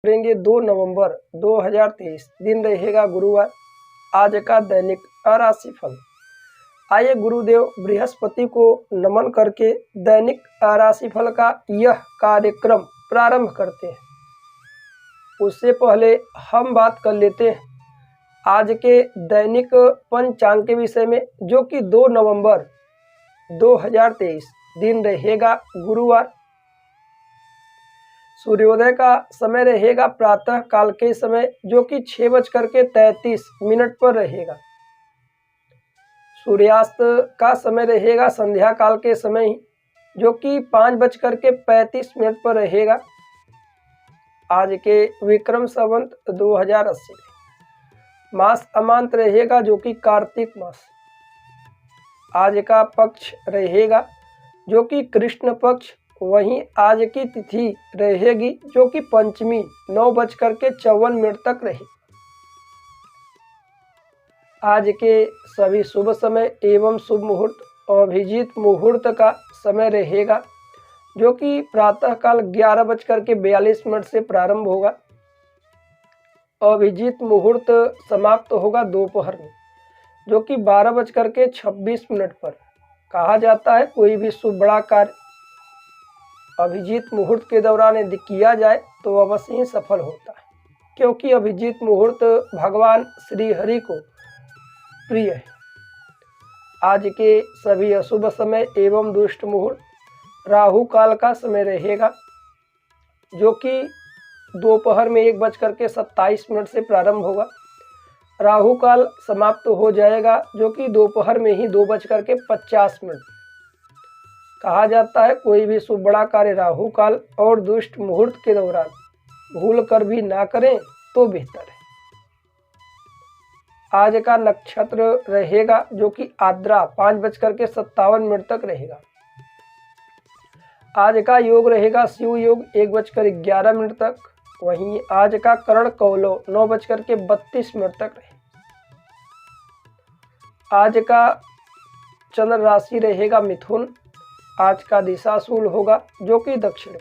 करेंगे 2 नवंबर 2023, दिन रहेगा गुरुवार। आज का दैनिक राशिफल। आइए गुरुदेव बृहस्पति को नमन करके दैनिक राशिफल का यह कार्यक्रम प्रारंभ करते हैं। उससे पहले हम बात कर लेते हैं आज के दैनिक पंचांग के विषय में, जो कि 2 नवंबर 2023 दिन रहेगा गुरुवार। सूर्योदय का समय रहेगा प्रातः काल के समय, जो कि 6:33 पर रहेगा। सूर्यास्त का समय रहेगा संध्या काल के समय ही, जो कि 5:35 पर रहेगा। आज के विक्रम संवत 2080 मास अमांत रहेगा, जो कि कार्तिक मास। आज का पक्ष रहेगा जो कि कृष्ण पक्ष। वहीं आज की तिथि रहेगी जो कि पंचमी 9:54 तक रहेगी। आज के सभी शुभ समय एवं शुभ मुहूर्त अभिजीत मुहूर्त का समय रहेगा, जो कि प्रातःकाल 11:42 से प्रारंभ होगा। अभिजीत मुहूर्त समाप्त होगा दोपहर में, जो कि 12:26 पर। कहा जाता है कोई भी शुभ बड़ा कार्य अभिजीत मुहूर्त के दौरान यदि किया जाए तो अवश्य ही सफल होता है, क्योंकि अभिजीत मुहूर्त भगवान श्री हरि को प्रिय है। आज के सभी अशुभ समय एवं दुष्ट मुहूर्त राहु काल का समय रहेगा, जो कि दोपहर में 1:27 से प्रारंभ होगा। राहु काल समाप्त हो जाएगा, जो कि दोपहर में ही 2:50। कहा जाता है कोई भी शुभ बड़ा कार्य राहु काल और दुष्ट मुहूर्त के दौरान भूल कर भी ना करें तो बेहतर है। आज का नक्षत्र रहेगा जो कि आद्रा 5:57 तक रहेगा। आज का योग रहेगा शिव योग 1:11 तक। वहीं आज का करण कौलो 9:32 तक रहेगा। आज का चंद्र राशि रहेगा मिथुन। आज का दिशाशूल होगा जो कि दक्षिण की।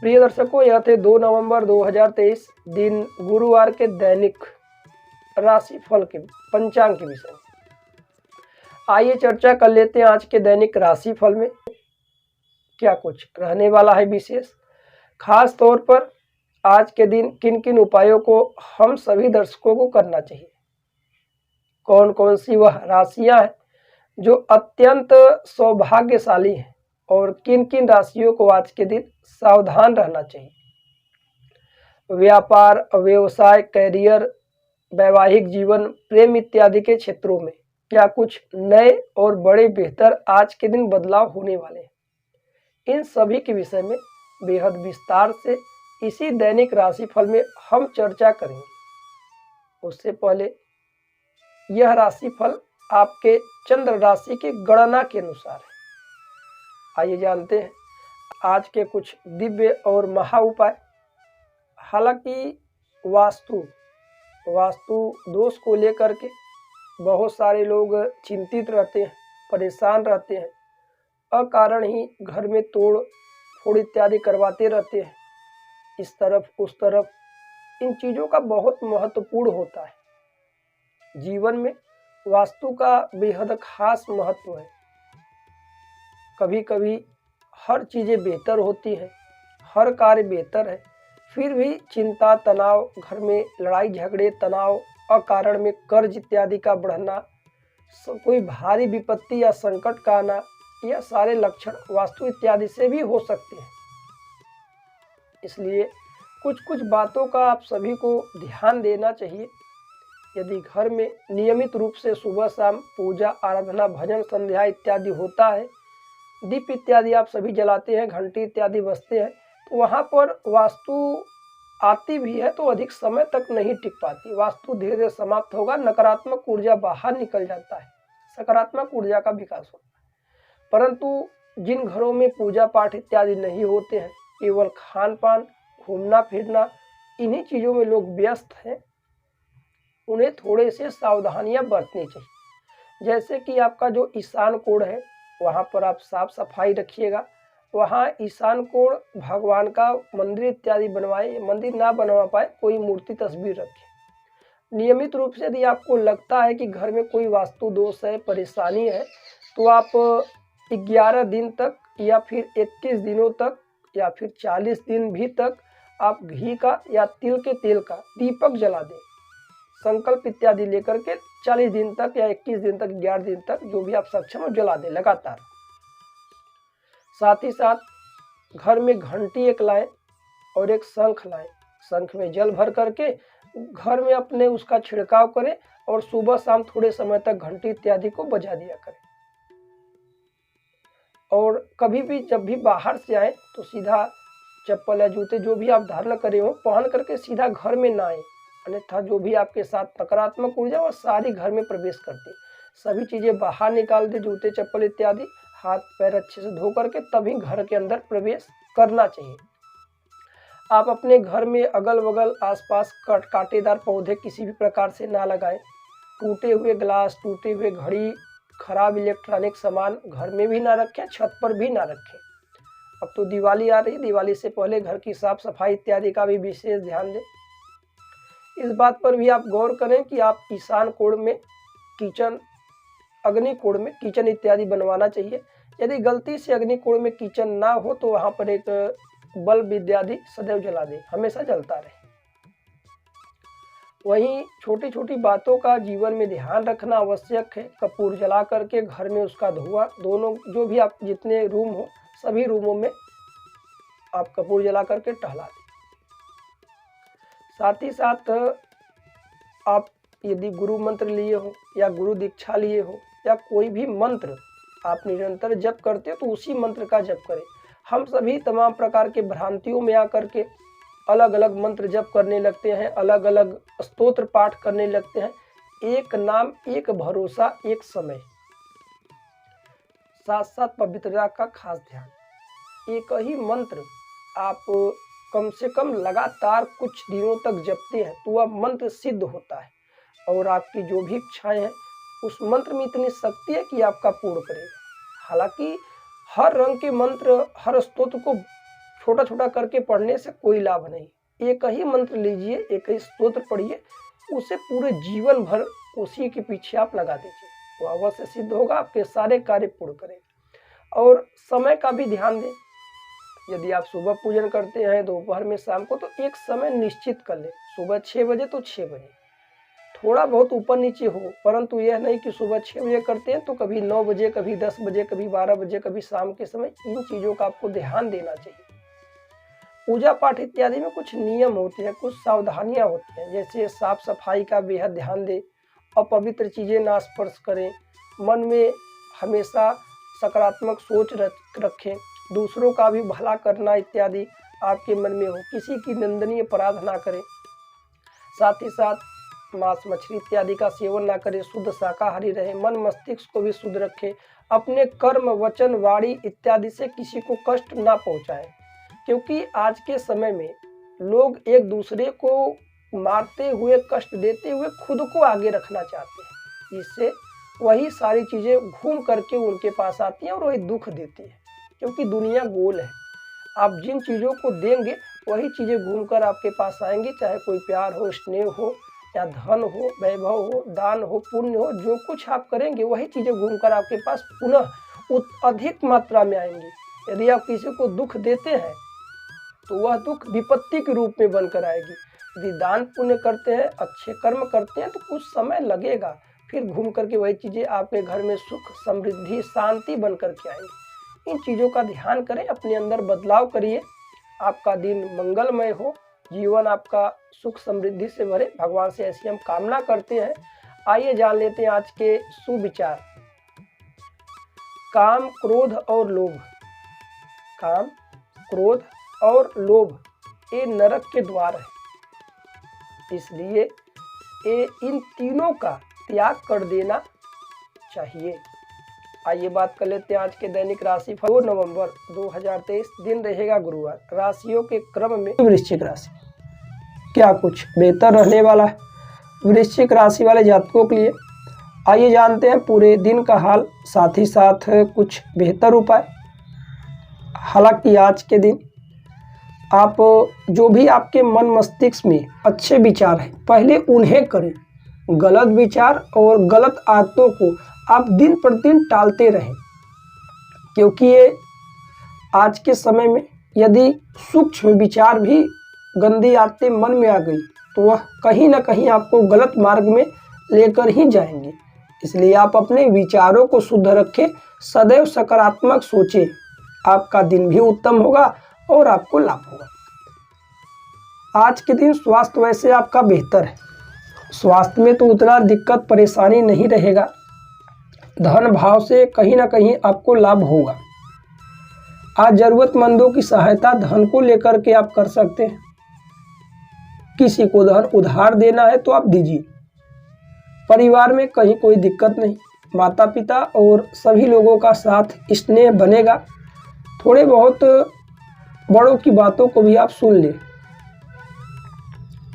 प्रिय दर्शकों, यह थे 2 नवंबर 2023 दिन गुरुवार के दैनिक राशिफल के पंचांग के विषय में। आइए चर्चा कर लेते हैं आज के दैनिक राशिफल में क्या कुछ रहने वाला है विशेष। खास तौर पर आज के दिन किन किन उपायों को हम सभी दर्शकों को करना चाहिए, कौन कौन सी वह राशियां हैं जो अत्यंत सौभाग्यशाली हैं, और किन किन राशियों को आज के दिन सावधान रहना चाहिए। व्यापार, व्यवसाय, कैरियर, वैवाहिक जीवन, प्रेम इत्यादि के क्षेत्रों में क्या कुछ नए और बड़े बेहतर आज के दिन बदलाव होने वाले हैं, इन सभी के विषय में बेहद विस्तार से इसी दैनिक राशिफल में हम चर्चा करेंगे। उससे पहले यह राशिफल आपके चंद्र राशि की गणना के अनुसार है। आइए जानते हैं आज के कुछ दिव्य और महा उपाय। हालांकि वास्तु दोष को लेकर के बहुत सारे लोग चिंतित रहते हैं, परेशान रहते हैं, अकारण ही घर में तोड़ फोड़ इत्यादि करवाते रहते हैं, इस तरफ उस तरफ। इन चीज़ों का बहुत महत्वपूर्ण होता है। जीवन में वास्तु का बेहद खास महत्व है। कभी कभी हर चीज़ें बेहतर होती हैं, हर कार्य बेहतर है, फिर भी चिंता, तनाव, घर में लड़ाई झगड़े, तनाव, अकारण में कर्ज इत्यादि का बढ़ना, कोई भारी विपत्ति या संकट का आना, यह सारे लक्षण वास्तु इत्यादि से भी हो सकते हैं। इसलिए कुछ कुछ बातों का आप सभी को ध्यान देना चाहिए। यदि घर में नियमित रूप से सुबह शाम पूजा, आराधना, भजन, संध्या इत्यादि होता है, दीप इत्यादि आप सभी जलाते हैं, घंटी इत्यादि बजते हैं, तो वहाँ पर वास्तु आती भी है तो अधिक समय तक नहीं टिक पाती। वास्तु धीरे धीरे समाप्त होगा, नकारात्मक ऊर्जा बाहर निकल जाता है, सकारात्मक ऊर्जा का विकास होता है। परंतु जिन घरों में पूजा पाठ इत्यादि नहीं होते हैं, केवल खान पान, घूमना फिरना, इन्हीं चीज़ों में लोग व्यस्त हैं, उन्हें थोड़े से सावधानियां बरतनी चाहिए। जैसे कि आपका जो ईशान कोण है, वहाँ पर आप साफ सफाई रखिएगा, वहाँ ईशान कोण भगवान का मंदिर इत्यादि बनवाएं, मंदिर ना बनवा पाए कोई मूर्ति तस्वीर रखें। नियमित रूप से यदि आपको लगता है कि घर में कोई वास्तु दोष है, परेशानी है, तो आप 11 दिन तक या फिर 21 दिनों तक या फिर 40 दिन भी तक आप घी का या तिल के तेल का दीपक जला दें। संकल्प इत्यादि लेकर के 40 दिन तक या 21 दिन तक, 11 दिन तक, जो भी आप सक्षम हो, जला दें लगातार। साथ ही साथ घर में घंटी एक लाएं और एक शंख लाएं। शंख में जल भर करके घर में अपने उसका छिड़काव करें और सुबह शाम थोड़े समय तक घंटी इत्यादि को बजा दिया करें। और कभी भी जब भी बाहर से आए तो सीधा चप्पल या जूते जो भी आप धारण करे हो पहन करके सीधा घर में ना आए, अन्यथा जो भी आपके साथ नकारात्मक ऊर्जा और सारी घर में प्रवेश करती है। सभी चीज़ें बाहर निकाल दे, जूते चप्पल इत्यादि, हाथ पैर अच्छे से धो करके तभी घर के अंदर प्रवेश करना चाहिए। आप अपने घर में अगल बगल आसपास कांटेदार पौधे किसी भी प्रकार से ना लगाएं। टूटे हुए ग्लास, टूटे हुए घड़ी, खराब इलेक्ट्रॉनिक सामान घर में भी ना रखें, छत पर भी ना रखें। अब तो दिवाली आ रही है, दिवाली से पहले घर की साफ सफाई इत्यादि का भी विशेष ध्यान दें। इस बात पर भी आप गौर करें कि आप ईशान कोण में किचन, अग्नि कोण में किचन इत्यादि बनवाना चाहिए। यदि गलती से अग्नि कोण में किचन ना हो तो वहाँ पर एक बल्ब इत्यादि सदैव जला दें, हमेशा जलता रहे। वहीं छोटी छोटी बातों का जीवन में ध्यान रखना आवश्यक है। कपूर जला करके घर में उसका धुआं, दोनों जो भी आप जितने रूम हो सभी रूमों में आप कपूर जला करके टहला दें। साथ ही साथ आप यदि गुरु मंत्र लिए हो या गुरु दीक्षा लिए हो या कोई भी मंत्र आप निरंतर जप करते हो तो उसी मंत्र का जप करें। हम सभी तमाम प्रकार के भ्रांतियों में आकर के अलग अलग मंत्र जप करने लगते हैं, अलग अलग स्तोत्र पाठ करने लगते हैं। एक नाम, एक भरोसा, एक समय, साथ साथ पवित्रता का खास ध्यान। एक ही मंत्र आप कम से कम लगातार कुछ दिनों तक जपते हैं तो वह मंत्र सिद्ध होता है और आपकी जो भी इच्छाएं हैं उस मंत्र में इतनी शक्ति है कि आपका पूर्ण करेगा। हालांकि हर रंग के मंत्र, हर स्तोत्र को छोटा छोटा करके पढ़ने से कोई लाभ नहीं। एक ही मंत्र लीजिए, एक ही स्तोत्र पढ़िए, उसे पूरे जीवन भर उसी के पीछे आप लगा दीजिए, वो अवश्य सिद्ध होगा, आपके सारे कार्य पूर्ण करेगा। और समय का भी ध्यान दें। यदि आप सुबह पूजन करते हैं, दोपहर में, शाम को, तो एक समय निश्चित कर लें। सुबह 6 बजे तो 6 बजे, थोड़ा बहुत ऊपर नीचे हो, परंतु यह नहीं कि सुबह 6 बजे करते हैं तो कभी 9 बजे, कभी 10 बजे, कभी 12 बजे, कभी शाम के समय। इन चीज़ों का आपको ध्यान देना चाहिए। पूजा पाठ इत्यादि में कुछ नियम होते हैं, कुछ सावधानियां होती हैं, जैसे साफ सफाई का बेहद ध्यान दें, अपवित्र चीज़ें ना स्पर्श करें, मन में हमेशा सकारात्मक सोच रखें, दूसरों का भी भला करना इत्यादि आपके मन में हो, किसी की निंदनीय अपराध ना करें। साथ ही साथ मांस मछली इत्यादि का सेवन ना करें, शुद्ध शाकाहारी रहे, मन मस्तिष्क को भी शुद्ध रखें, अपने कर्म, वचन, वाणी इत्यादि से किसी को कष्ट ना पहुंचाएं। क्योंकि आज के समय में लोग एक दूसरे को मारते हुए, कष्ट देते हुए खुद को आगे रखना चाहते हैं, जिससे वही सारी चीज़ें घूम करके उनके पास आती हैं और वही दुख देती है। क्योंकि दुनिया गोल है, आप जिन चीज़ों को देंगे वही चीज़ें घूमकर आपके पास आएंगी, चाहे कोई प्यार हो, स्नेह हो, या धन हो, वैभव हो, दान हो, पुण्य हो, जो कुछ आप करेंगे वही चीज़ें घूमकर आपके पास पुनः अधिक मात्रा में आएंगी। यदि आप किसी को दुख देते हैं तो वह दुख विपत्ति के रूप में बनकर आएगी। यदि दान पुण्य करते हैं, अच्छे कर्म करते हैं तो कुछ समय लगेगा, फिर घूम करके वही चीज़ें आपके घर में सुख, समृद्धि, शांति बन करके आएंगी। इन चीज़ों का ध्यान करें, अपने अंदर बदलाव करिए। आपका दिन मंगलमय हो, जीवन आपका सुख समृद्धि से भरे, भगवान से ऐसी हम कामना करते हैं। आइए जान लेते हैं आज के सुविचार। काम, क्रोध और लोभ। काम, क्रोध और लोभ ये नरक के द्वार है, इसलिए ये इन तीनों का त्याग कर देना चाहिए। आइए बात कर लेते हैं आज के दैनिक राशि फल। 2 नवंबर 2023 दिन रहेगा गुरुवार। राशियों के क्रम में वृश्चिक राशि क्या कुछ बेहतर रहने वाला है वृश्चिक राशि वाले जातकों के लिए। आइए जानते हैं पूरे दिन का हाल, साथ ही साथ कुछ बेहतर उपाय। हालांकि आज के दिन आप जो भी आपके मन मस्तिष्क में अच्छे विचार हैं पहले उन्हें करें। गलत विचार और गलत आदतों को आप दिन प्रतिदिन टालते रहें, क्योंकि ये आज के समय में यदि सूक्ष्म विचार भी गंदी आदतें मन में आ गई तो वह कहीं ना कहीं आपको गलत मार्ग में लेकर ही जाएंगे। इसलिए आप अपने विचारों को शुद्ध रखें, सदैव सकारात्मक सोचें। आपका दिन भी उत्तम होगा और आपको लाभ होगा। आज के दिन स्वास्थ्य वैसे आपका बेहतर है, स्वास्थ्य में तो उतना दिक्कत परेशानी नहीं रहेगा। धन भाव से कहीं ना कहीं आपको लाभ होगा। आज जरूरतमंदों की सहायता धन को लेकर के आप कर सकते हैं। किसी को धन उधार देना है तो आप दीजिए। परिवार में कहीं कोई दिक्कत नहीं, माता पिता और सभी लोगों का साथ स्नेह बनेगा। थोड़े बहुत बड़ों की बातों को भी आप सुन लें।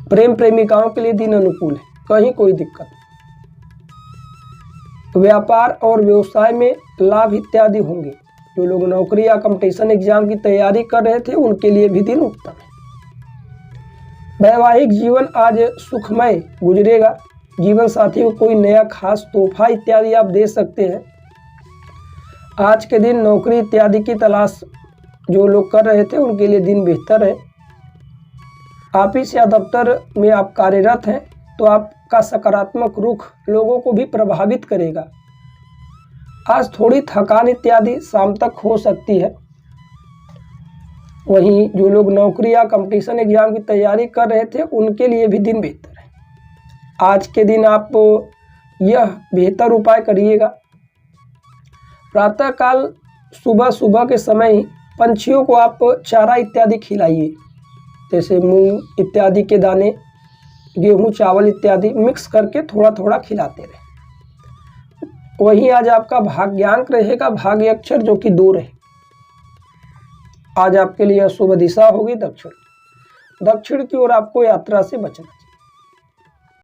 प्रेम प्रेमिकाओं के लिए दिन अनुकूल है, कहीं कोई दिक्कत नहीं। व्यापार और व्यवसाय में लाभ इत्यादि होंगे। जो लोग नौकरी या कंपटीशन एग्जाम की तैयारी कर रहे थे उनके लिए भी दिन उत्तम है। वैवाहिक जीवन आज सुखमय गुजरेगा। जीवन साथी को कोई नया खास तोहफा इत्यादि आप दे सकते हैं। आज के दिन नौकरी इत्यादि की तलाश जो लोग कर रहे थे उनके लिए दिन बेहतर है। ऑफिस या दफ्तर में आप कार्यरत हैं तो आपका सकारात्मक रुख लोगों को भी प्रभावित करेगा। आज थोड़ी थकान इत्यादि शाम तक हो सकती है। वहीं जो लोग नौकरी या कंपटीशन एग्जाम की तैयारी कर रहे थे उनके लिए भी दिन बेहतर है। आज के दिन आप यह बेहतर उपाय करिएगा। प्रातःकाल सुबह के समय ही पंछियों को आप चारा इत्यादि खिलाइए, जैसे मूंग इत्यादि के दाने, गेहूं चावल इत्यादि मिक्स करके थोड़ा थोड़ा खिलाते रहे। वहीं आज आपका भाग्यांक रहेगा भाग्य अक्षर जो कि 2 रहे। आज आपके लिए शुभ दिशा होगी दक्षिण। दक्षिण की ओर आपको यात्रा से बचना चाहिए।